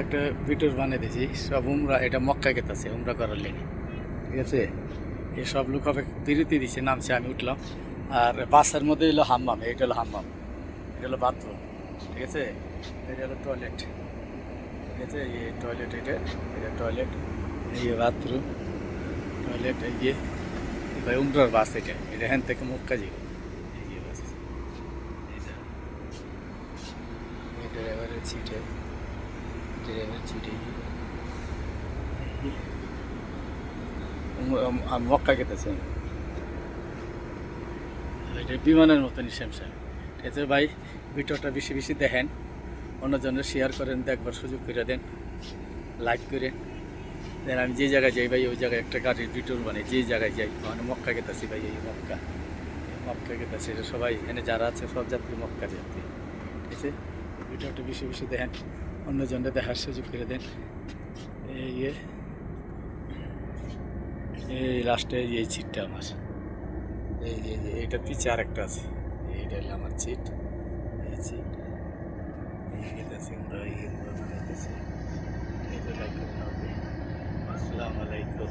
একটা ভিডিও বানিয়ে দিয়েছি সব উমরা, এটা মক্কা গেতেছে উমরা করার লেগে, ঠিক আছে। এই সব লোক হবে বিরতি দিছে, নামছে, আমি উঠলাম। আর বাসের মধ্যে এলো হাম্মাম, এটা হলো হাম্মাম, এটা হলো বাথরুম, ঠিক আছে। এটা হলো টয়লেট, ঠিক আছে। এই টয়লেট, এটা টয়লেট, এই বাথরুম, টয়লেট, এই যে ভাই উমরার বাস, এটা হ্যান থেকে মক্কা যাবে। এই যে বাস, এটা ড্রাইভারের সিটে, মক্কা গেতেছে। এটা বিমানের মতনই সেম, ঠিক আছে ভাই। ভিডিওটা বেশি বেশি দেখেন, অন্যজনের শেয়ার করেন, দেখবার সুযোগ করে দেন, লাইক করেন দেন। আমি যে জায়গায় যাই ভাই, ওই জায়গায় একটা গাড়ির ভিডিও বানাই, যে জায়গায় যাই, মানে মক্কা গেতেছি ভাই, এই মক্কা গেতেছি। এটা সবাই এনে যারা আছে সব যাত্রী মক্কা যাত্রী, ঠিক আছে। ভিডিওটা বেশি বেশি দেখেন, অন্যজনের দেখার সুযোগ করে দেন। এই এই লাস্টে এই সিটটা আমার, এইটার পিছিয়ে আরেকটা আছে, এইটা হলো আমার সিট, এই সিট গেতেছি আমরা, এই আসসালামু আলাইকুম।